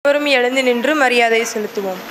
அனைவரும் எழுந்து நின்று மரியாதை செலுத்துவோம்.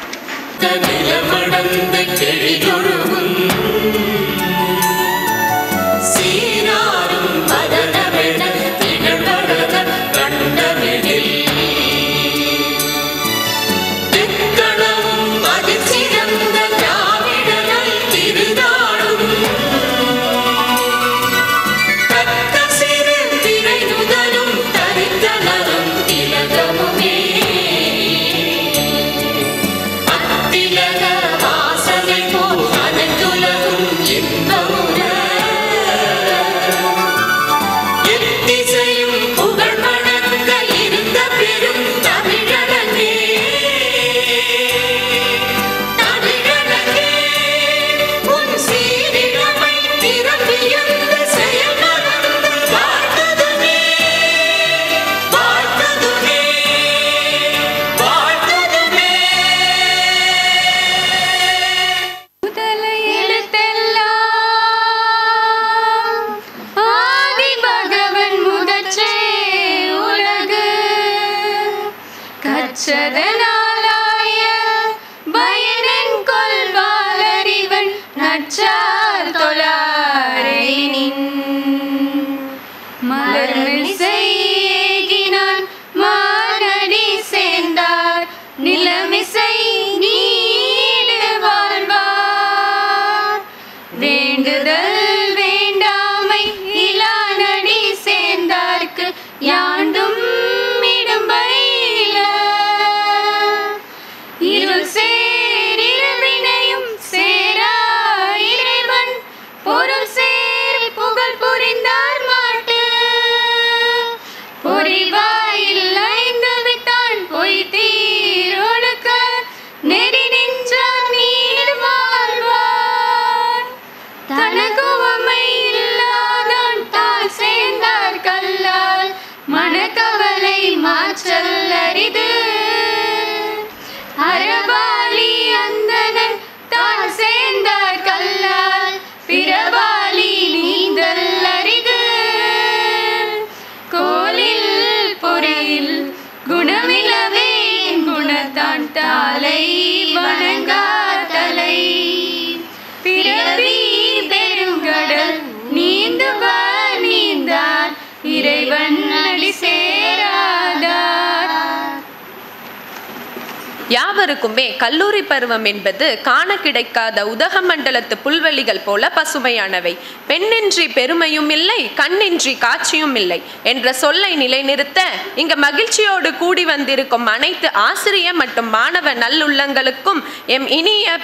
யாவருக்குமே கல்லூரி பருவம் என்பது காண கிடைக்காத உதகமண்டலத்து புல்வெளிகள் போல பசுமையானவை. பெண்ணின்றி பெருமையும் இல்லை, கண்ணின்றி காட்சியும் இல்லை என்ற சொல்லை நிலைநிறுத்த இங்கு மகிழ்ச்சியோடு கூடி வந்திருக்கும் அனைத்து ஆசிரிய மற்றும் மாணவ நல்லுள்ளங்களுக்கும் எம் இனிய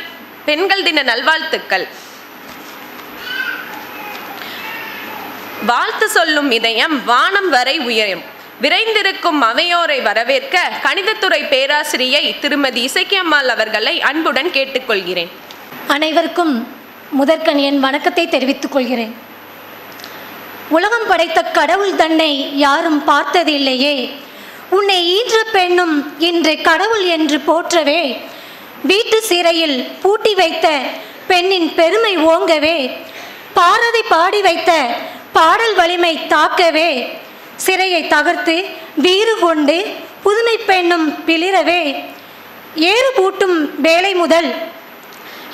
பெண்கள் தின நல்வாழ்த்துக்கள். வாழ்த்து சொல்லும் இதயம் வானம் வரை உயரும். விரைந்திருக்கும் அவையோரை வரவேற்க கணிதத்துறை பேராசிரியை திருமதி இசக்கியம்மாள் அவர்களை அன்புடன் கேட்டுக்கொள்கிறேன். அனைவருக்கும் முதற்கண் என் வணக்கத்தை தெரிவித்துக் கொள்கிறேன். உலகம் படைத்த கடவுள் தன்னை யாரும் பார்த்ததில்லையே, உன்னை ஈன்ற பெண்ணும் இன்று கடவுள் என்று போற்றவே, வீட்டு சிறையில் பூட்டி வைத்த பெண்ணின் பெருமை ஓங்கவே, பாரதி பாடி வைத்த பாடல் வலிமை தாக்கவே, சிறையை தகர்த்து வீறு கொண்டு புதுமை பெண்ணும் பிளிரவே, ஏறு பூட்டும் வேலை முதல்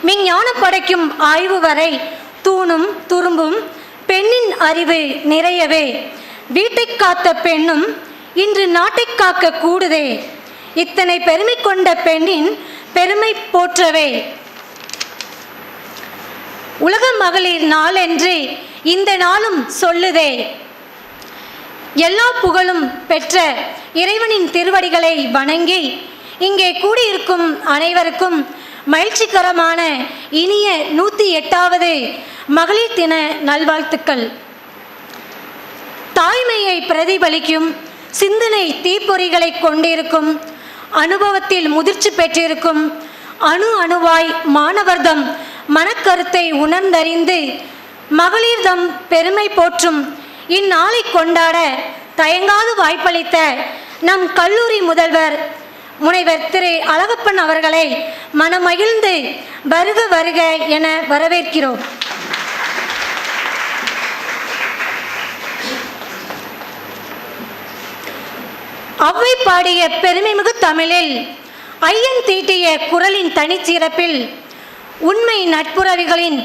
விஞ்ஞான படைக்கும் ஆய்வு வரை தூணும் துரும்பும் பெண்ணின் அறிவு நிறையவே, வீட்டை காத்த பெண்ணும் இன்று நாட்டை காக்க கூடுதே, இத்தனை பெருமை கொண்ட பெண்ணின் பெருமை போற்றவே. உலக மகளிர் நாள் என்று இந்த நாளும் சொல்லுதே. எல்லா புகழும் பெற்ற இறைவனின் திருவடிகளை வணங்கி இங்கே கூடியிருக்கும் அனைவருக்கும் மகிழ்ச்சிகரமான இனிய 108வது மகளிர் தின நல்வாழ்த்துக்கள். தாய்மையை பிரதிபலிக்கும் சிந்தனை தீப்பொறிகளை கொண்டிருக்கும், அனுபவத்தில் முதிர்ச்சி பெற்றிருக்கும், அணு அணுவாய் மாணவர்தம் மனக்கருத்தை உணர்ந்தறிந்து மகளிர்தம் பெருமை போற்றும் இந்நாளை கொண்டாட தயங்காது வாய்ப்பளித்த நம் கல்லூரி முதல்வர் முனைவர் திரு அழகப்பன் அவர்களை மனமகிழ்ந்து வருக வருக என வரவேற்கிறோம். அவ்வை பாடிய பெருமைமிகு தமிழில் ஐயன் தீட்டிய குரலின் தனிச்சிறப்பில் உண்மை நட்புறவிகளின்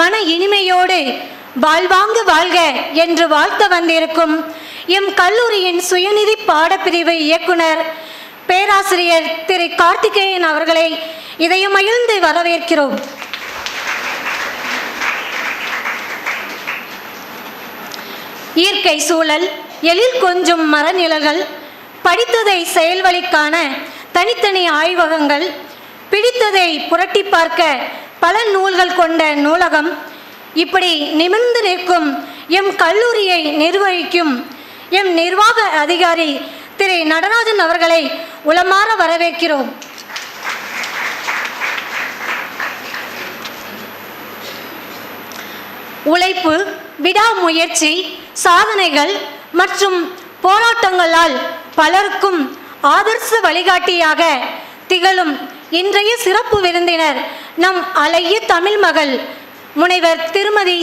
மன இனிமையோடு வாழ்வாங்கு வாழ்க என்று வாழ்த்த வந்திருக்கும் எம் கல்லூரியின் சுயநிதி பாடப்பிரிவு இயக்குனர் பேராசிரியர் திரு கார்த்திகேயன் அவர்களை இதயமகிழ்ந்து வரவேற்கிறோம். இயற்கை சூழல், எழில் கொஞ்சும் மரநிழல்கள், படித்ததை செயல்வழிக்கான தனித்தனி ஆய்வகங்கள், பிடித்ததை புரட்டி பார்க்க பல நூல்கள் கொண்ட நூலகம், இப்படி நிமிர்ந்து நிற்கும் எம் கல்லூரியை நிர்வகிக்கும் எம் நிர்வாக அதிகாரி திரு நடராஜன் அவர்களை உளமாற வரவேற்கிறோம். உழைப்பு, விடாமுயற்சி, சாதனைகள் மற்றும் போராட்டங்களால் பலருக்கும் ஆதர்ச வழிகாட்டியாக திகழும் இன்றைய சிறப்பு விருந்தினர் நம் அழகிய தமிழ் மகள் முனைவர் திருமதி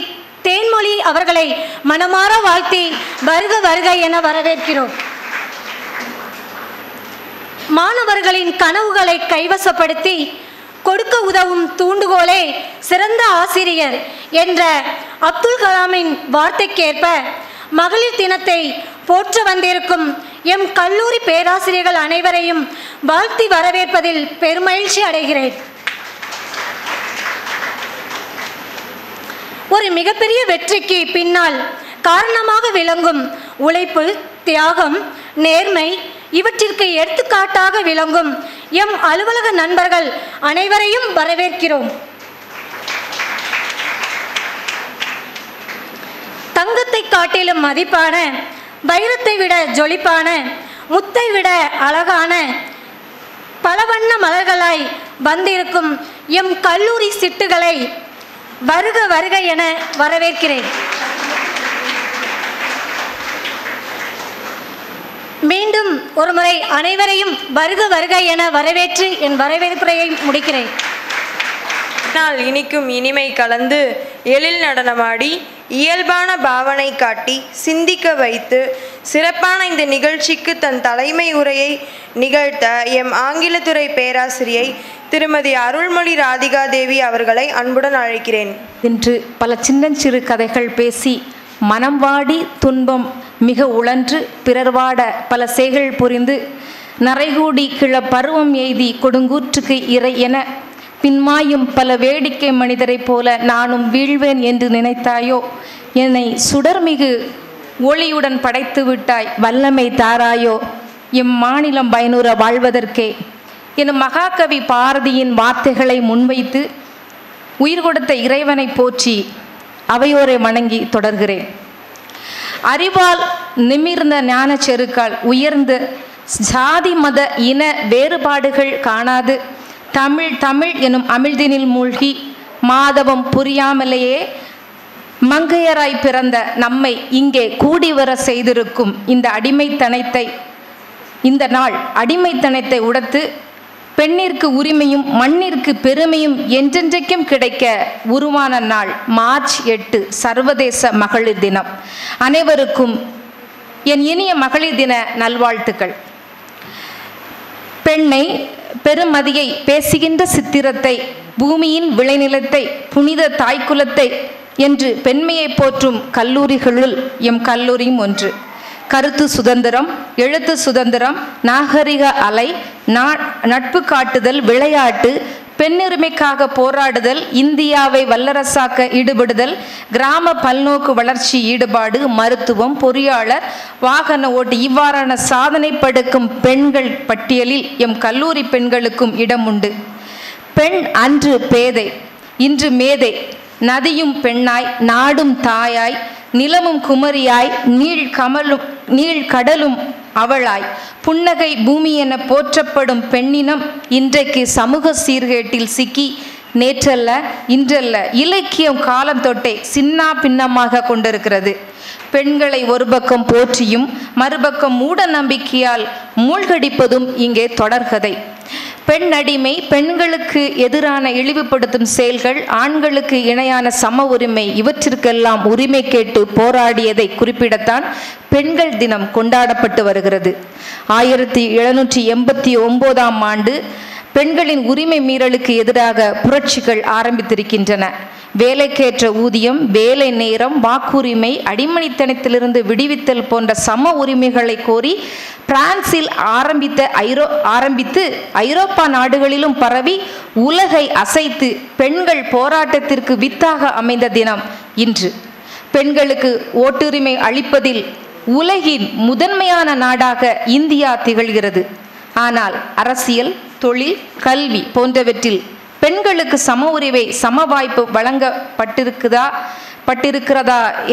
தேன்மொழி அவர்களை மனமாற வாழ்த்தி வருக வருக என வரவேற்கிறோம். மாணவர்களின் கனவுகளை கைவசப்படுத்தி கொடுக்க உதவும் தூண்டுகோலே சிறந்த ஆசிரியர் என்ற அப்துல் கலாமின் வார்த்தைக்கேற்ப மகளிர் தினத்தை போற்ற வந்திருக்கும் எம் கல்லூரி பேராசிரியர்கள் அனைவரையும் வாழ்த்தி வரவேற்பதில் பெருமகிழ்ச்சி அடைகிறேன். ஒரு மிகப்பெரிய வெற்றிக்கு பின்னால் காரணமாக விளங்கும் உழைப்பு, தியாகம், நேர்மை இவற்றிற்கு எடுத்துக்காட்டாக விளங்கும் எம் அலுவலக நண்பர்கள் அனைவரையும் வரவேற்கிறோம். தங்கத்தை காட்டிலும் மதிப்பான, வைரத்தை விட ஜொலிப்பான, முத்தை விட அழகான பல வண்ண மலர்களாய் வந்திருக்கும் எம் கல்லூரி சிட்டுகளை வருக வருக என வரவேற்கிறேன். மீண்டும் ஒருமுறை அனைவரையும் வருக வருக என வரவேற்று என் வரவேற்புரையை முடிக்கிறேன். இனிக்கும் இனிமை கலந்து எழில் நடனமாடி இயல்பான பாவனை காட்டி சிந்திக்க வைத்து சிறப்பான இந்த நிகழ்ச்சிக்கு தன் தலைமை உரையை நிகழ்த்த எம் ஆங்கிலத்துறை பேராசிரியை திருமதி அருள்மொழி ராதிகா தேவி அவர்களை அன்புடன் அழைக்கிறேன். இன்று பல சின்னஞ்சிறு கதைகள் பேசி மனம் வாடி துன்பம் மிக உழன்று பிறர் வாட பல செய்கள் புரிந்து நரைகூடி கிள பருவம் எய்தி கொடுங்கூற்றுக்கு இறை என பின்மாயும் பல வேடிக்கை மனிதரைப் போல நானும் வீழ்வேன் என்று நினைத்தாயோ? என்னை சுடர்மிகு ஒளியுடன் படைத்து விட்டாய், வல்லமை தாராயோ எம் மாநிலம் பயனுற வாழ்வதற்கே எனும் மகாகவி பாரதியின் வார்த்தைகளை முன்வைத்து உயிர் கொடுத்த இறைவனை போற்றி அவையோரை வணங்கி தொடர்கிறேன். அறிவால் நிமிர்ந்த ஞான செருக்கால் உயர்ந்த ஜாதி மத இன வேறுபாடுகள் காணாது தமிழ் தமிழ் எனும் அமிழ்தினில் மூழ்கி மாதவம் புரியாமலேயே மங்கையராய் பிறந்த நம்மை இங்கே கூடி வர செய்திருக்கும் இந்த நாள் அடிமைத்தனத்தை உடைத்து பெண்ணிற்கு உரிமையும் மண்ணிற்கு பெருமையும் என்றென்றைக்கும் கிடைக்க உருவான நாள் மார்ச் 8 சர்வதேச மகளிர் தினம். அனைவருக்கும் என் இனிய மகளிர் தின நல்வாழ்த்துக்கள். பெண்ணை பெருமதியை பேசுகின்ற சித்திரத்தை, பூமியின் விளைநிலத்தை, புனித தாய்க்குலத்தை என்று பெண்மையை போற்றும் கல்லூரிகளுள் எம் கல்லூரியும் ஒன்று. கருத்து சுதந்திரம், எழுத்து சுதந்திரம், நாகரிக அலை, நட்பு காட்டுதல், விளையாட்டு, பெண்ணுரிமைக்காக போராடுதல், இந்தியாவை வல்லரசாக்க ஈடுபடுதல், கிராம பல்நோக்கு வளர்ச்சி ஈடுபாடு, மருத்துவம், பொறியாளர், வாகன ஓட்டு இவ்வாறான சாதனை படுக்கும் பெண்கள் பட்டியலில் எம் கல்லூரி பெண்களுக்கும் இடம் உண்டு. பெண் அன்று பேதை, இன்று மேதை, நதியும் பெண்ணாய், நாடும் தாயாய், நிலமும் குமரியாய், நீழ்கடலும் அவளாய், புன்னகை பூமி என போற்றப்படும் பெண்ணினம் இன்றைக்கு சமூக சீர்கேட்டில் சிக்கி நேற்றல்ல இன்றல்ல இலக்கியம் காலம் தொட்டே சின்னா பின்னமாக கொண்டிருக்கிறது. பெண்களை ஒரு பக்கம் போற்றியும் மறுபக்கம் மூட நம்பிக்கையால் மூழ்கடிப்பதும் இங்கே தொடர்கதை. பெண் அடிமை, பெண்களுக்கு எதிரான இழிவுபடுத்தும் செயல்கள், ஆண்களுக்கு இணையான சம உரிமை இவற்றிற்கெல்லாம் உரிமை கேட்டு போராடியதை குறிப்பிடத்தான் பெண்கள் தினம் கொண்டாடப்பட்டு வருகிறது. 1789ஆம் ஆண்டு பெண்களின் உரிமை மீறலுக்கு எதிராக புரட்சிகள் ஆரம்பித்திருக்கின்றன. வேலைக்கேற்ற ஊதியம், வேலை நேரம், வாக்குரிமை, அடிமைத்தனத்திலிருந்து விடுவித்தல் போன்ற சம உரிமைகளை கோரி பிரான்சில் ஆரம்பித்து ஐரோப்பா நாடுகளிலும் பரவி உலகை அசைத்து பெண்கள் போராட்டத்திற்கு வித்தாக அமைந்த தினம் இன்று. பெண்களுக்கு ஓட்டுரிமை அளிப்பதில் உலகின் முதன்மையான நாடாக இந்தியா திகழ்கிறது. ஆனால் அரசியல், தொழில், கல்வி போன்றவற்றில் பெண்களுக்கு சம உரிமை, சம வாய்ப்பு வழங்கப்பட்டிருக்கிறதா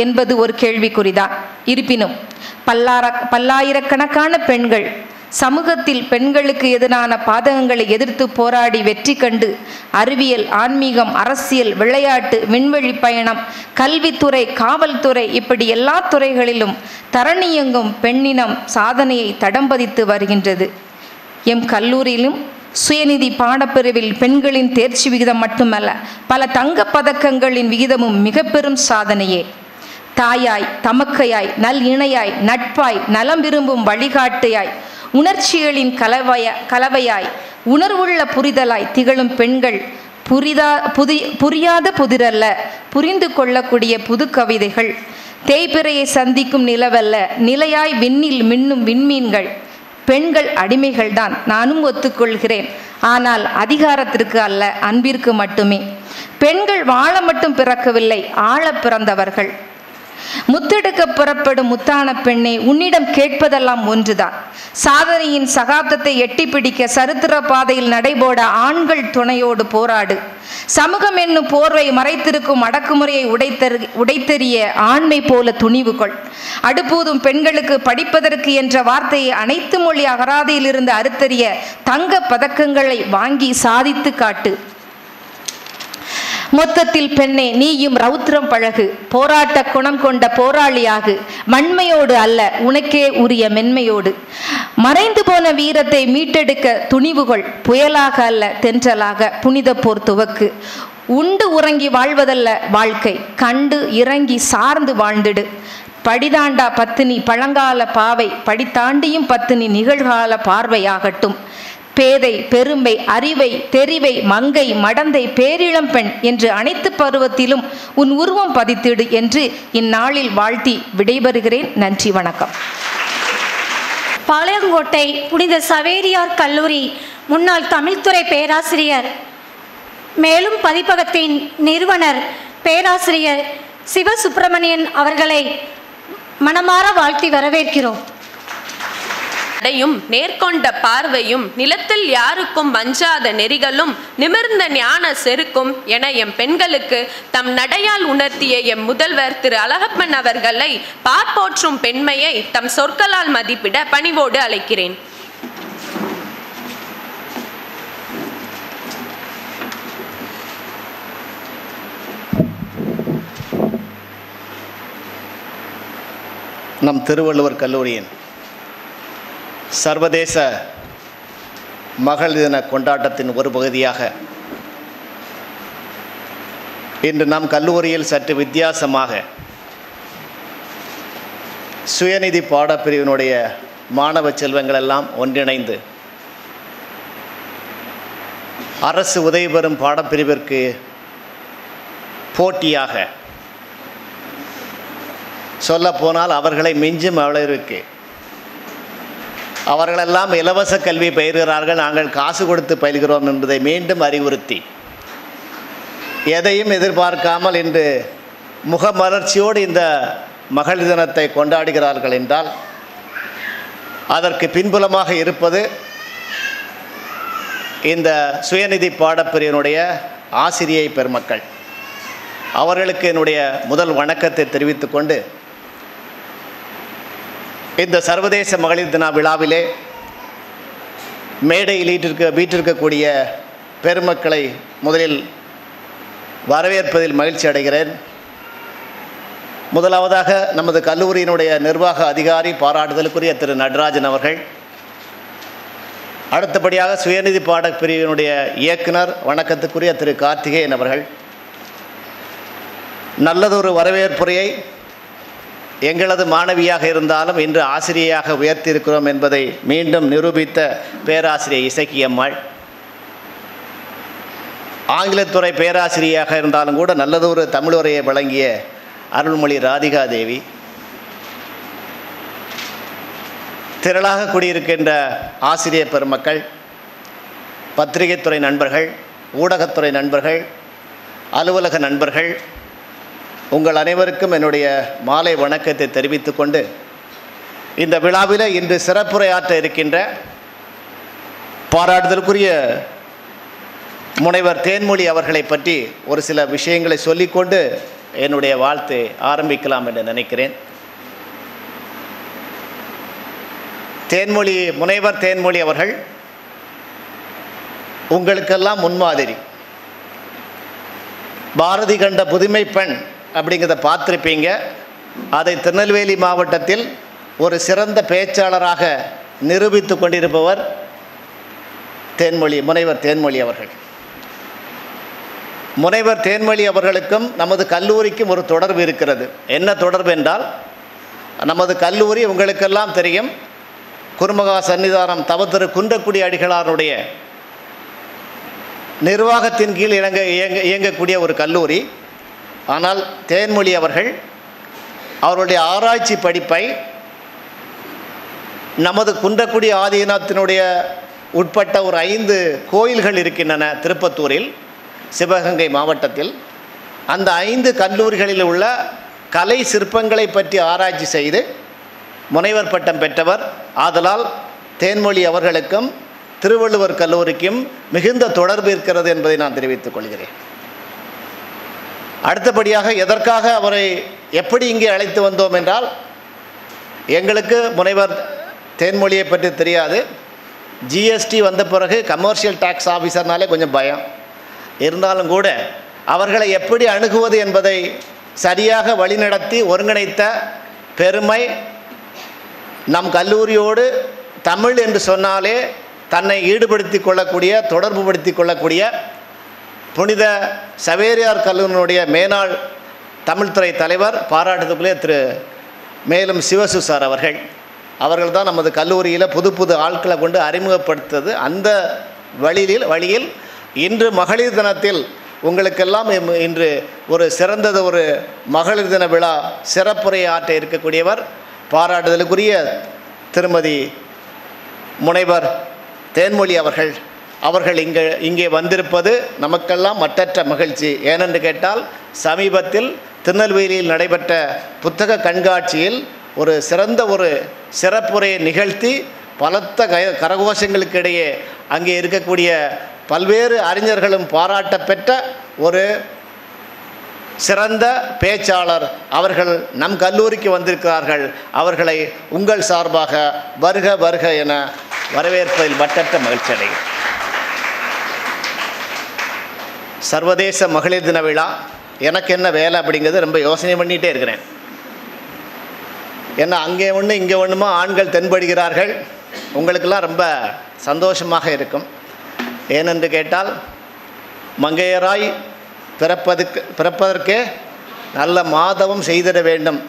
என்பது ஒரு கேள்விக்குறிதான். இருப்பினும் பல்லாயிரக்கணக்கான பெண்கள் சமூகத்தில் பெண்களுக்கு எதிரான பாதகங்களை எதிர்த்து போராடி வெற்றி கண்டு அறிவியல், ஆன்மீகம், அரசியல், விளையாட்டு, விண்வெளி பயணம், கல்வித்துறை, காவல்துறை இப்படி எல்லா துறைகளிலும் தரணியெங்கும் பெண்ணினம் சாதனையை தடம்பதித்து வருகின்றது. எம் கல்லூரியிலும் சுயநிதி பாடப்பிரிவில் பெண்களின் தேர்ச்சி விகிதம் மட்டுமல்ல, பல தங்கப் பதக்கங்களின் விகிதமும் மிக பெரும் சாதனையே. தாயாய், தமக்கையாய், நல் இணையாய், நட்பாய், நலம் விரும்பும் வழிகாட்டியாய், உணர்ச்சிகளின் கலவையாய், உணர்வுள்ள புரிதலாய் திகழும் பெண்கள் புரியாத புதிரல்ல, புரிந்து கொள்ளக்கூடிய புது கவிதைகள். தேய்பிறையை சந்திக்கும் நிலவல்ல, நிலையாய் விண்ணில் மின்னும் விண்மீன்கள். பெண்கள் அடிமைகள்தான், நானும் ஒத்துக்கொள்கிறேன். ஆனால் அதிகாரத்திற்கு அல்ல, அன்பிற்கு மட்டுமே. பெண்கள் வாழ மட்டும் பிறக்கவில்லை, ஆழ பிறந்தவர்கள். முத்தெடுக்க புறப்படும் முத்தான பெண்ணே, உன்னிடம் கேட்பதெல்லாம் ஒன்றுதான். சாதனையின் சகாப்தத்தை எட்டி பிடிக்க சரித்திர பாதையில் நடைபோட ஆண்கள் துணையோடு போராடு. சமூகம் என்னும் போர்வை மறைத்திருக்கும் அடக்குமுறையை உடைத்தெறிய ஆண்மை போல துணிவுகள். அடுப்பூதும் பெண்களுக்கு படிப்பதற்கு என்ற வார்த்தையை அனைத்து மொழி அகராதியிலிருந்து அறுத்தறிய தங்க பதக்கங்களை வாங்கி சாதித்து காட்டு. மொத்தத்தில் பெண்ணே, நீயும் ரௌத்ரம் பழகு, போராட்ட குணம் கொண்ட போராளியாகு. வன்மையோடு அல்ல, உனக்கே உரிய மென்மையோடு. மறைந்து போன வீரத்தை மீட்டெடுக்க துணிவுகள். புயலாக அல்ல, தென்றலாக புனித போர் துவக்கு. உண்டு உறங்கி வாழ்வதல்ல வாழ்க்கை, கண்டு இறங்கி சார்ந்து வாழ்ந்திடு. படிதாண்டா பத்தினி பழங்கால பாவை, படித்தாண்டியும் பத்தினி நிகழ்கால பார்வையாகட்டும். பேதை, பெருமை, அறிவை, தெரிவை, மங்கை, மடந்தை, பேரிளம்பெண் என்று அனைத்து பருவத்திலும் உன் உருவம் பதித்திடு என்று இந்நாளில் வாழ்த்தி விடைபெறுகிறேன். நன்றி, வணக்கம். பாளையங்கோட்டை புனித சவேரியார் கல்லூரி முன்னாள் தமிழ்துறை பேராசிரியர், மேலும் பதிப்பகத்தின் நிறுவனர் பேராசிரியர் சிவசுப்பிரமணியன் அவர்களை மனமாற வாழ்த்தி வரவேற்கிறோம். நடையும் நேர்கொண்ட பார்வையும் நிலத்தில் யாருக்கும் வஞ்சாத நெறிகளும் நிமிர்ந்த ஞான செருக்கும் என எம் பெண்களுக்கு தம் நடையால் உணர்த்திய எம் முதல்வர் திரு அழகப்பன் அவர்களை பார்ப்போற்றும் பெண்மையை தம் சொற்களால் மதிப்பிட பணிவோடு அழைக்கிறேன். நம் திருவள்ளுவர் கல்லூரியின் சர்வதேச மகளிர் தின கொண்டாட்டத்தின் ஒரு பகுதியாக இன்று நம் கல்லூரியில் சற்று வித்தியாசமாக சுயநிதி பாடப்பிரிவினுடைய மாணவ செல்வங்கள் எல்லாம் ஒன்றிணைந்து அரசு உதவி பெறும் பாடப்பிரிவிற்கு போட்டியாக, சொல்லப்போனால் அவர்களை மிஞ்சும் அளவிற்கு அவர்களெல்லாம் இலவச கல்வி பயில்கிறார்கள், நாங்கள் காசு கொடுத்து பயில்கிறோம் என்பதை மீண்டும் அறிவுறுத்தி எதையும் எதிர்பார்க்காமல் இன்று முகமலர்ச்சியோடு இந்த மகளிர் தினத்தை கொண்டாடுகிறார்கள் என்றால் அதற்கு பின்புலமாக இருப்பது இந்த சுயநிதி பாடப்பிரிவினுடைய ஆசிரியை பெருமக்கள். அவர்களுக்கு என்னுடைய முதல் வணக்கத்தை தெரிவித்துக்கொண்டு இந்த சர்வதேச மகளிர் தின விழாவிலே மேடையில் வீற்றிருக்கக்கூடிய பெருமக்களை முதலில் வரவேற்பதில் மகிழ்ச்சி அடைகிறேன். முதலாவதாக நமது கல்லூரியினுடைய நிர்வாக அதிகாரி, பாராட்டுதலுக்குரிய திரு நடராஜன் அவர்கள், அடுத்தபடியாக சுயநிதி பாடப்பிரிவினுடைய இயக்குனர், வணக்கத்துக்குரிய திரு கார்த்திகேயன் அவர்கள், நல்லதொரு வரவேற்புரையை எங்களது மாணவியாக இருந்தாலும் இன்று ஆசிரியையாக உயர்த்தியிருக்கிறோம் என்பதை மீண்டும் நிரூபித்த பேராசிரியர் இசக்கியம்மாள், ஆங்கிலத்துறை பேராசிரியராக இருந்தாலும் கூட நல்லதொரு தமிழுரையை வழங்கிய அருள்மொழி ராதிகா தேவி, திரளாக கூடியிருக்கின்ற ஆசிரியர் பெருமக்கள், பத்திரிகைத்துறை நண்பர்கள், ஊடகத்துறை நண்பர்கள், அலுவலக நண்பர்கள், உங்கள் அனைவருக்கும் என்னுடைய மாலை வணக்கத்தை தெரிவித்துக் கொண்டு இந்த விழாவில் இன்று சிறப்புரையாற்ற இருக்கின்ற பாராட்டுதலுக்குரிய முனைவர் தேன்மொழி அவர்களை பற்றி ஒரு சில விஷயங்களை சொல்லிக்கொண்டு என்னுடைய வாழ்த்தை ஆரம்பிக்கலாம் என்று நினைக்கிறேன். முனைவர் தேன்மொழி அவர்கள் உங்களுக்கெல்லாம் முன்மாதிரி. பாரதி கண்ட புதுமை பெண் அப்படிங்கிறத பார்த்துருப்பீங்க. அதை திருநெல்வேலி மாவட்டத்தில் ஒரு சிறந்த பேச்சாளராக நிரூபித்து கொண்டிருப்பவர் முனைவர் தேன்மொழி அவர்கள். முனைவர் தேன்மொழி அவர்களுக்கும் நமது கல்லூரிக்கும் ஒரு தொடர்பு இருக்கிறது. என்ன தொடர்பு என்றால், நமது கல்லூரி உங்களுக்கெல்லாம் தெரியும், குருமகா சன்னிதானம் தவத்திரு குன்றக்குடி அடிகளாருடைய நிர்வாகத்தின் கீழ் இயங்கக்கூடிய ஒரு கல்லூரி. ஆனால் தேன்மொழி அவர்கள் அவருடைய ஆராய்ச்சி படிப்பை நமது குன்றக்குடி ஆதீனத்தினுடைய உட்பட்ட ஒரு 5 கோயில்கள் இருக்கின்றன திருப்பத்தூரில், சிவகங்கை மாவட்டத்தில். அந்த 5 கல்லூரிகளில் உள்ள கலை சிற்பங்களை பற்றி ஆராய்ச்சி செய்து முனைவர் பட்டம் பெற்றவர். ஆதலால் தேன்மொழி அவர்களுக்கும் திருவள்ளுவர் கல்லூரிக்கும் மிகுந்த தொடர்பு இருக்கிறது என்பதை நான் தெரிவித்துக் கொள்கிறேன். அடுத்தபடியாக எதற்காக அவரை எப்படி இங்கே அழைத்து வந்தோம் என்றால், எங்களுக்கு முனைவர் தேன்மொழியை பற்றி தெரியாது. ஜிஎஸ்டி வந்த பிறகு கமர்ஷியல் டேக்ஸ் ஆஃபீஸர்னாலே கொஞ்சம் பயம் இருந்தாலும் கூட அவர்களை எப்படி அணுகுவது என்பதை சரியாக வழிநடத்தி ஒருங்கிணைத்த பெருமை நம் கல்லூரியோடு தமிழ் என்று சொன்னாலே தன்னை ஈடுபடுத்தி கொள்ளக்கூடிய, தொடர்பு படுத்தி கொள்ளக்கூடிய புனித சவேரியார் கல்லூரியினுடைய மேனாள் தமிழ்துறை தலைவர் பாராட்டுக்குள்ளே மேலும் சிவசு சார் அவர்கள் தான் நமது கல்லூரியில் புது புது ஆட்களை கொண்டு அறிமுகப்படுத்துறது. அந்த வழியில் இன்று மகளிர் தினத்தில் உங்களுக்கெல்லாம் இன்று ஒரு சிறந்தது ஒரு மகளிர் தின விழா சிறப்புரையை ஆற்ற இருக்கக்கூடியவர் பாராட்டுதலுக்குரிய திருமதி முனைவர் தேன்மொழி அவர்கள் இங்கே வந்திருப்பது நமக்கெல்லாம் மற்றற்ற மகிழ்ச்சி. ஏனென்று கேட்டால், சமீபத்தில் திருநெல்வேலியில் நடைபெற்ற புத்தக கண்காட்சியில் ஒரு சிறந்த ஒரு சிறப்புரையை நிகழ்த்தி பலத்த கரகோஷங்களுக்கு இடையே அங்கே இருக்கக்கூடிய பல்வேறு அறிஞர்களும் பாராட்ட பெற்ற ஒரு சிறந்த பேச்சாளர் அவர்கள் நம் கல்லூரிக்கு வந்திருக்கிறார்கள். அவர்களை உங்கள் சார்பாக வருக வருக என வரவேற்பதில் மற்றற்ற மகிழ்ச்சி அடைகிறேன். சர்வதேச மகளிர் தின விழா எனக்கு என்ன வேலை அப்படிங்கிறது ரொம்ப யோசனை பண்ணிகிட்டே இருக்கிறேன். ஏன்னா அங்கே ஒன்று இங்கே ஒன்றுமா ஆண்கள் தென்படுகிறார்கள். உங்களுக்கெல்லாம் ரொம்ப சந்தோஷமாக இருக்கும். ஏனென்று கேட்டால், மங்கையராய் பிறப்பதற்கே நல்ல மாதவம் செய்திட வேண்டும்.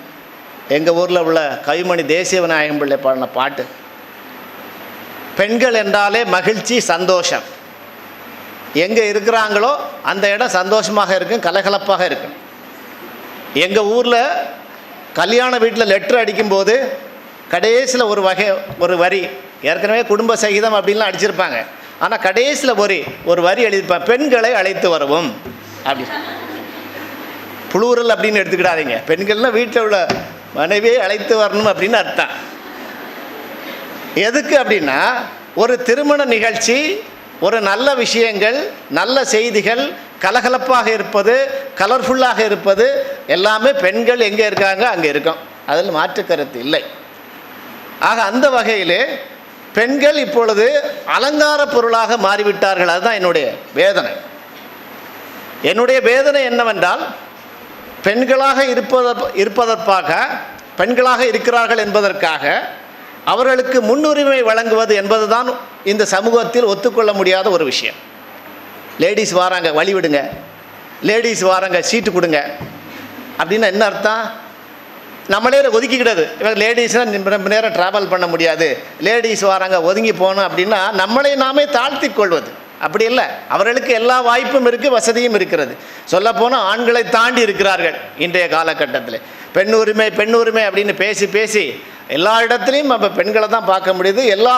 எங்கள் ஊரில் உள்ள கவிமணி தேசிய விநாயகம் பிள்ளை பாடின பாட்டு. பெண்கள் என்றாலே மகிழ்ச்சி, சந்தோஷம். எங்கே இருக்கிறாங்களோ அந்த இடம் சந்தோஷமாக இருக்கும், கலகலப்பாக இருக்கும். எங்கள் ஊரில் கல்யாண வீட்டில் லெட்டர் அடிக்கும்போது கடைசியில் ஒரு வரி, ஏற்கனவே குடும்ப சகிதம் அப்படின்லாம் அடிச்சிருப்பாங்க. ஆனால் கடைசியில் ஒரு வரி எழுதியிருப்பாங்க, பெண்களை அழைத்து வரவும் அப்படி. புளூரல் அப்படின்னு எடுத்துக்கிடாதீங்க. பெண்கள்லாம் வீட்டில் உள்ள மனைவியை அழைத்து வரணும் அப்படின்னு அர்த்தம். எதுக்கு அப்படின்னா, ஒரு திருமண நிகழ்ச்சி, ஒரு நல்ல விஷயங்கள், நல்ல செய்திகள், கலகலப்பாக இருப்பது, கலர்ஃபுல்லாக இருப்பது எல்லாமே பெண்கள் எங்கே இருக்காங்க அங்கே இருக்கும். அதில் மாற்று கருத்து இல்லை. ஆக அந்த வகையிலே பெண்கள் இப்பொழுது அலங்கார பொருளாக மாறிவிட்டார்கள். அதுதான் என்னுடைய வேதனை. என்னுடைய வேதனை என்னவென்றால், பெண்களாக இருப்பதற்காக, பெண்களாக இருக்கிறார்கள் என்பதற்காக அவர்களுக்கு முன்னுரிமை வழங்குவது என்பதுதான் இந்த சமூகத்தில் ஒத்துக்கொள்ள முடியாத ஒரு விஷயம். லேடிஸ் வாராங்க, வழி விடுங்க, லேடிஸ் வாராங்க, சீட்டு கொடுங்க அப்படின்னா என்ன அர்த்தம்? நம்மளே ஒதுக்கிக்கிட்டது. இவங்க லேடிஸ்னால் ரொம்ப நேரம் ட்ராவல் பண்ண முடியாது, லேடிஸ் வராங்க ஒதுங்கி போகணும் அப்படின்னா நம்மளை நாமே தாழ்த்தி கொள்வது. அப்படி இல்லை, அவர்களுக்கு எல்லா வாய்ப்பும் இருக்குது, வசதியும் இருக்கிறது. சொல்லப்போனால் ஆண்களை தாண்டி இருக்கிறார்கள் இன்றைய காலகட்டத்தில். பெண் உரிமை அப்படின்னு பேசி எல்லா இடத்துலையும் நம்ம பெண்களை தான் பார்க்க முடியுது. எல்லா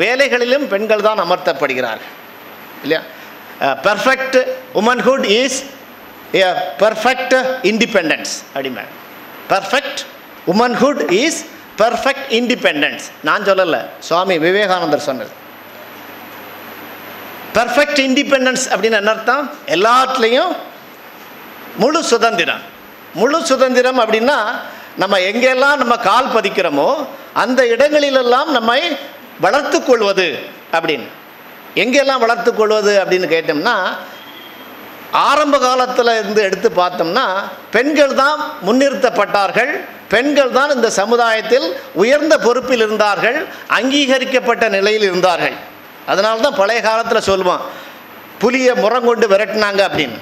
வேலைகளிலும் பெண்கள் தான் அமர்த்தப்படுகிறார்கள் இல்லையா? Perfect womanhood is a perfect independence அப்படிமே. Perfect womanhood is perfect independence. நான் சொல்லலை, சுவாமி விவேகானந்தர் சொன்னது. பெர்ஃபெக்ட் இண்டிபெண்டன்ஸ் அப்படின்னு என்ன அர்த்தம்? எல்லாத்துலேயும் முழு சுதந்திரம். முழு சுதந்திரம் அப்படின்னா நம்ம எங்கெல்லாம் நம்ம கால் பதிக்கிறோமோ அந்த இடங்களிலெல்லாம் நம்மை வளர்த்து கொள்வது அப்படின்னு. எங்கெல்லாம் வளர்த்து கொள்வது அப்படின்னு கேட்டோம்னா, ஆரம்ப காலத்தில் இருந்து எடுத்து பார்த்தோம்னா பெண்கள் தான் முன்னிறுத்தப்பட்டார்கள். பெண்கள் தான் இந்த சமுதாயத்தில் உயர்ந்த பொறுப்பில் இருந்தார்கள், அங்கீகரிக்கப்பட்ட நிலையில் இருந்தார்கள். அதனால தான் பழைய காலத்தில் சொல்லுவோம், புலியை முறங்கொண்டு விரட்டினாங்க அப்படின்னு.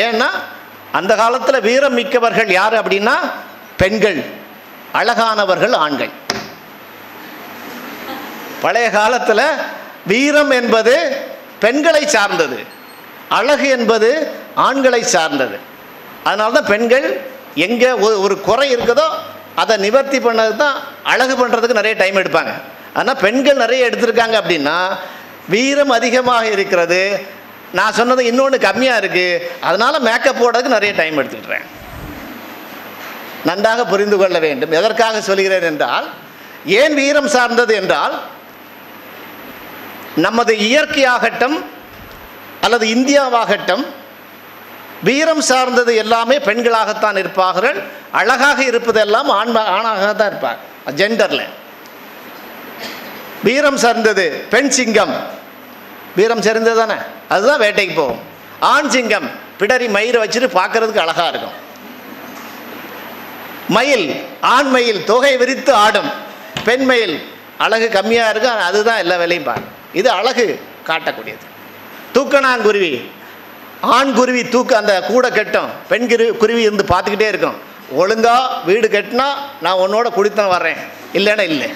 ஏன்னா அந்த காலத்தில் வீரம் மிக்கவர்கள் யார் அப்படின்னா பெண்கள், அழகானவர்கள் ஆண்கள். பழைய காலத்தில் வீரம் என்பது பெண்களை சார்ந்தது, அழகு என்பது ஆண்களை சார்ந்தது. அதனால தான் பெண்கள் எங்கே ஒரு குறை இருக்குதோ அதை நிவர்த்தி பண்ணது தான் அழகு பண்ணுறதுக்கு நிறைய டைம் எடுப்பாங்க. ஆனால் பெண்கள் நிறைய எடுத்திருக்காங்க அப்படின்னா வீரம் அதிகமாக இருக்கிறது. நான் சொன்னது இன்னொன்று கம்மியாக இருக்குது, அதனால் மேக்கப் போடுறதுக்கு நிறைய டைம் எடுத்துக்கிட்டேன். நன்றாக புரிந்து கொள்ள வேண்டும். எதற்காக சொல்கிறேன் என்றால், ஏன் வீரம் சார்ந்தது என்றால், நமது இயற்கையாகட்டும் அல்லது இந்தியாவாகட்டும் வீரம் சார்ந்தது எல்லாமே பெண்களாகத்தான் இருப்பார்கள். அழகாக இருப்பதெல்லாம் ஆணாக தான் இருப்பார். ஜெண்டரில் வீரம் சார்ந்தது பெண் சிங்கம், வீரம் சேர்ந்தது தானே, அதுதான் வேட்டைக்கு போகும். ஆண் சிங்கம் பிடரி மயிரை வச்சுட்டு பார்க்கறதுக்கு அழகாக இருக்கும். மயில், ஆண் மயில் தொகை விரித்து ஆடும், பெண் மயில் அழகு கம்மியாக இருக்கும், அதுதான் எல்லா வேலையும் பார்க்கும். இது அழகு காட்டக்கூடியது. தூக்கணாங்குருவி, ஆண் குருவி அந்த கூடை கட்டும், பெண் குருவி இருந்து பார்த்துக்கிட்டே இருக்கும். ஒழுங்காக வீடு கட்டினா நான் உன்னோட குடித்தன வர்றேன், இல்லைன்னா இல்லை.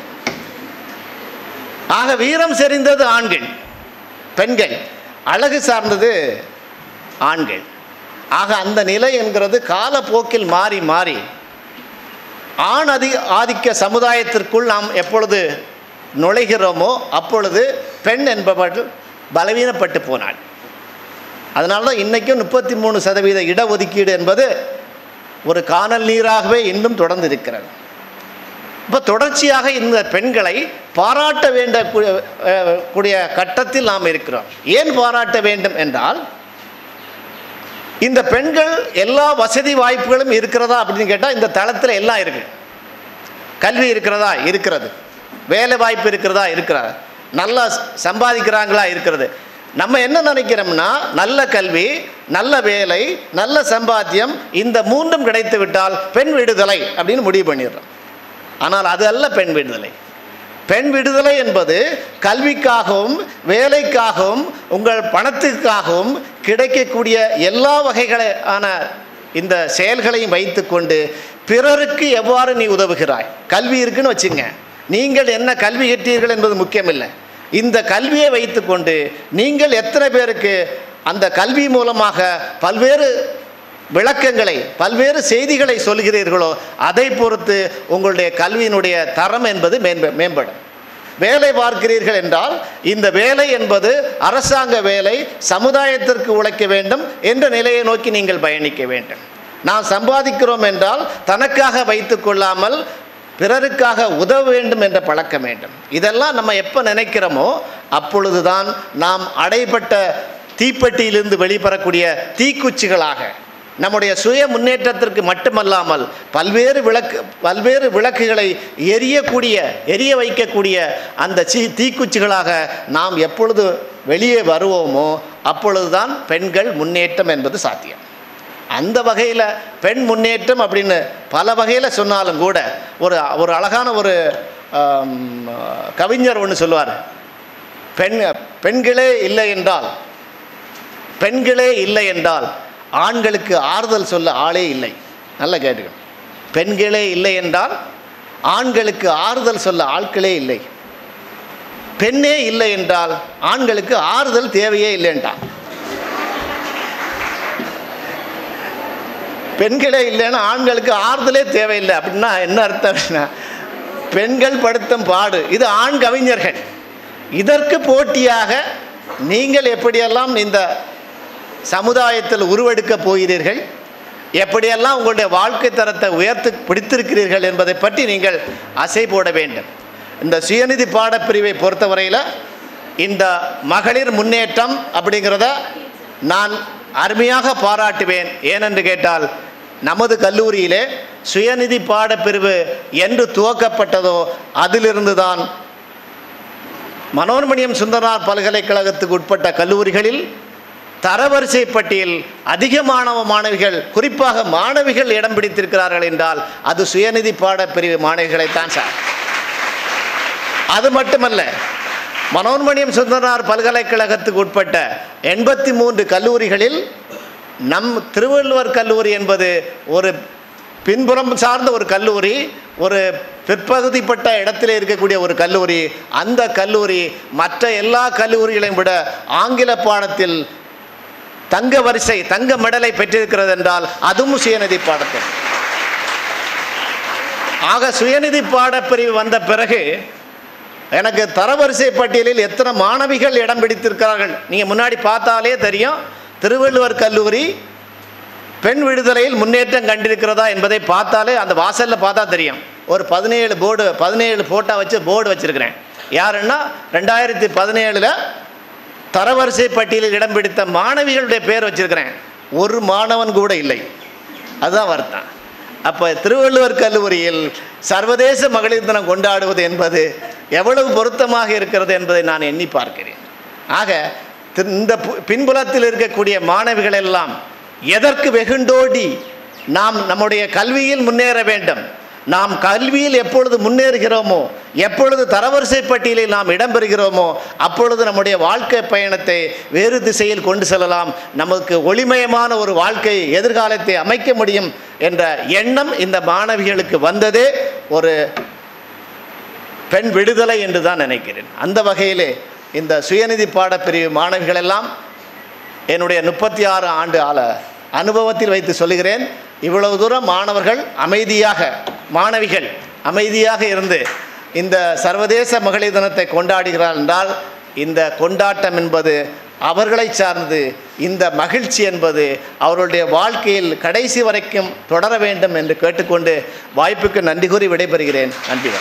ஆக வீரம் செறிந்தது ஆண்கள், பெண்கள் அழகு சார்ந்தது ஆண்கள். ஆக அந்த நிலை என்கிறது காலப்போக்கில் மாறி மாறி ஆண் ஆதிக்க சமுதாயத்திற்குள் நாம் எப்பொழுது நுழைகிறோமோ அப்பொழுது பெண் என்பவர்கள் பலவீனப்பட்டு போனாள். அதனால தான் இன்றைக்கும் 33% இடஒதுக்கீடு என்பது ஒரு காணல் நீராகவே இன்னும் தொடர்ந்து இருக்கிறது. இப்போ தொடர்ச்சியாக இந்த பெண்களை பாராட்ட வேண்டக்கூடிய கட்டத்தில் நாம் இருக்கிறோம். ஏன் பாராட்ட வேண்டும் என்றால், இந்த பெண்கள் எல்லா வசதி வாய்ப்புகளும் இருக்கிறதா அப்படின்னு கேட்டால் இந்த தளத்தில் எல்லாம் இருக்குது. கல்வி இருக்கிறதா? இருக்கிறது. வேலை வாய்ப்பு இருக்கிறதா? இருக்கிறது. நல்லா சம்பாதிக்கிறாங்களா? இருக்கிறது. நம்ம என்ன நினைக்கிறோம்னா, நல்ல கல்வி, நல்ல வேலை, நல்ல சம்பாத்தியம், இந்த மூன்றும் கிடைத்து விட்டால் பெண் விடுதலை அப்படின்னு முடிவு பண்ணிடுறோம். ஆனால் அது அல்ல பெண் விடுதலை. பெண் விடுதலை என்பது கல்விக்காகவும் வேலைக்காகவும் உங்கள் பணத்துக்காகவும் கிடைக்கக்கூடிய எல்லா வகைகளான இந்த செயல்களையும் வைத்துக்கொண்டு பிறருக்கு எவ்வாறு நீ உதவுகிறாய். கல்வி இருக்குன்னு வச்சுங்க, நீங்கள் என்ன கல்வி கற்றீர்கள் என்பது முக்கியமில்லை. இந்த கல்வியை வைத்துக்கொண்டு நீங்கள் எத்தனை பேருக்கு அந்த கல்வி மூலமாக பல்வேறு விளக்கங்களை, பல்வேறு செய்திகளை சொல்கிறீர்களோ அதை பொறுத்து உங்களுடைய கல்வியினுடைய தரம் என்பது மேம்படும். வேலை பார்க்கிறீர்கள் என்றால் இந்த வேலை என்பது அரசாங்க வேலை, சமுதாயத்திற்கு உழைக்க வேண்டும் என்ற நிலையை நோக்கி நீங்கள் பயணிக்க வேண்டும். நாம் சம்பாதிக்கிறோம் என்றால் தனக்காக வைத்து கொள்ளாமல் பிறருக்காக உதவ வேண்டும் என்ற பழக்கம் வேண்டும். இதெல்லாம் நம்ம எப்போ நினைக்கிறோமோ அப்பொழுதுதான் நாம் அடைபட்ட தீப்பெட்டியிலிருந்து வெளிப்படக்கூடிய தீக்குச்சிகளாக நம்முடைய சுய முன்னேற்றத்திற்கு மட்டுமல்லாமல் பல்வேறு விளக்குகளை எரிய வைக்கக்கூடிய அந்த தீக்குச்சிகளாக நாம் எப்பொழுது வெளியே வருவோமோ அப்பொழுதுதான் பெண்கள் முன்னேற்றம் என்பது சாத்தியம். அந்த வகையில் பெண் முன்னேற்றம் அப்படின்னு பல வகையில் சொன்னாலும் கூட ஒரு அழகான ஒரு கவிஞர் ஒன்று சொல்லுவார், பெண்களே இல்லை என்றால் ஆண்களுக்கு ஆறுதல் சொல்ல ஆளே இல்லை. நல்லா கேட்டுக்கணும். பெண்களே இல்லை என்றால் ஆண்களுக்கு ஆறுதல் சொல்ல ஆட்களே இல்லை. பெண்ணே இல்லை என்றால் ஆண்களுக்கு ஆறுதல் தேவையே இல்லைன்றான். பெண்களே இல்லைன்னா ஆண்களுக்கு ஆறுதலே தேவையில்லை அப்படின்னா என்ன அர்த்தம் அப்படின்னா, பெண்கள் படுத்தும் பாடு இது ஆண் கவிஞர்கள். இதற்கு போட்டியாக நீங்கள் எப்படியெல்லாம் இந்த சமுதாயத்தில் உருவெடுக்கப் போகிறீர்கள், எப்படியெல்லாம் உங்களுடைய வாழ்க்கை தரத்தை உயர்த்து பிடித்திருக்கிறீர்கள் என்பதை பற்றி நீங்கள் அசை போட வேண்டும். இந்த சுயநிதி பாடப்பிரிவை பொறுத்தவரையில் இந்த மகளிர் முன்னேற்றம் அப்படிங்கிறத நான் அருமையாக பாராட்டுவேன். ஏனென்று கேட்டால், நமது கல்லூரியிலே சுயநிதி பாடப்பிரிவு என்று துவக்கப்பட்டதோ அதிலிருந்து தான் மனோன்மணியம் சுந்தரனார் பல்கலைக்கழகத்துக்கு உட்பட்ட கல்லூரிகளில் தரவரிசை பட்டியல் அதிக மாணவிகள், குறிப்பாக மாணவிகள் இடம் பிடித்திருக்கிறார்கள் என்றால் அது சுயநிதி பாடப்பிரிவு மாணவிகளைத்தான் சார். அது மட்டுமல்ல, மனோன்மணியம் சுந்தரனார் பல்கலைக்கழகத்துக்கு உட்பட்ட 83 கல்லூரிகளில் நம் திருவள்ளுவர் கல்லூரி என்பது ஒரு பின்புறம் சார்ந்த ஒரு கல்லூரி, ஒரு பிற்பகுதிப்பட்ட இடத்தில் இருக்கக்கூடிய ஒரு கல்லூரி. அந்த கல்லூரி மற்ற எல்லா கல்லூரிகளையும் விட ஆங்கில பாடத்தில் தங்க வரிசை, தங்க மெடலை பெற்றிருக்கிறது என்றால் அதுவும் சுயநிதி பாடத்தில். ஆக சுயநிதி பாடப்பிரிவு வந்த பிறகு எனக்கு தரவரிசை பட்டியலில் எத்தனை மாணவிகள் இடம் பிடித்திருக்கிறார்கள் நீங்கள் முன்னாடி பார்த்தாலே தெரியும். திருவள்ளுவர் கல்லூரி பெண் விடுதலையில் முன்னேற்றம் கண்டிருக்கிறதா என்பதை பார்த்தாலே அந்த வாசலில் பார்த்தா தெரியும். ஒரு 17 ஃபோட்டோ வச்சு போர்டு வச்சுருக்கிறேன். யாருன்னா 2017 தரவரிசை பட்டியலில் இடம் பிடித்த மாணவிகளுடைய பேர் வச்சுருக்கிறேன். ஒரு மாணவன் கூட இல்லை. அதுதான் வருத்தம். அப்போ திருவள்ளுவர் கல்லூரியில் சர்வதேச மகளிர் தினம் கொண்டாடுவது என்பது எவ்வளவு பொருத்தமாக இருக்கிறது என்பதை நான் எண்ணி பார்க்கிறேன். ஆக இந்த பின்புலத்தில் இருக்கக்கூடிய மாணவிகள் எல்லாம் எதற்கு வெகுண்டோடி நாம் நம்முடைய கல்வியில் முன்னேற வேண்டும். நாம் கல்வியில் எப்பொழுது முன்னேறுகிறோமோ, எப்பொழுது தரவரிசை பட்டியலில் நாம் இடம்பெறுகிறோமோ, அப்பொழுது நம்முடைய வாழ்க்கை பயணத்தை வேறு திசையில் கொண்டு செல்லலாம். நமக்கு ஒளிமயமான ஒரு வாழ்க்கை எதிர்காலத்தை அமைக்க முடியும் என்ற எண்ணம் இந்த மாணவிகளுக்கு வந்ததே ஒரு பெண் விடுதலை என்று தான் நினைக்கிறேன். அந்த வகையிலே இந்த சுயநிதி பாடப்பிரிவு மாணவிகள் எல்லாம் என்னுடைய 36 ஆண்டு அனுபவத்தில் வைத்து சொல்லுகிறேன். இவ்வளவு தூரம் மாணவிகள் அமைதியாக இருந்து இந்த சர்வதேச மகளிர் தினத்தை கொண்டாடுகிறார் என்றால் இந்த கொண்டாட்டம் என்பது அவர்களை சார்ந்தது. இந்த மகிழ்ச்சி என்பது அவர்களுடைய வாழ்க்கையில் கடைசி வரைக்கும் தொடர வேண்டும் என்று கேட்டுக்கொண்டு வாய்ப்புக்கு நன்றி கூறி விடைபெறுகிறேன். நன்றி.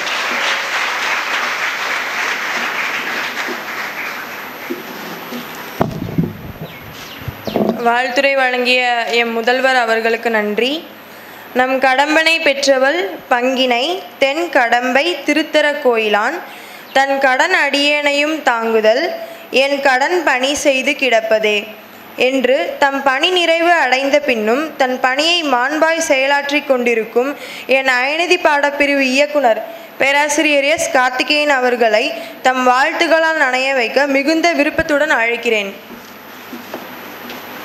வாழ்த்துரை வழங்கிய எம் முதல்வர் அவர்களுக்கு நன்றி. நம் கடம்பனை பெற்றவள் பங்கினை தென் கடம்பை திருத்தர கோயிலான் தன் கடன் அடியேனையும் தாங்குதல் என் கடன் பணி செய்து கிடப்பதே என்று தம் பணி நிறைவு அடைந்த பின்னும் தன் பணியை மாண்பாய் செயலாற்றி கொண்டிருக்கும் என் அயநிதி பாடப்பிரிவு இயக்குனர் பேராசிரியர் எஸ். கார்த்திகேயன் அவர்களை தம் வாழ்த்துக்களால் நனைய வைக்க மிகுந்த விருப்பத்துடன் அழைக்கிறேன்.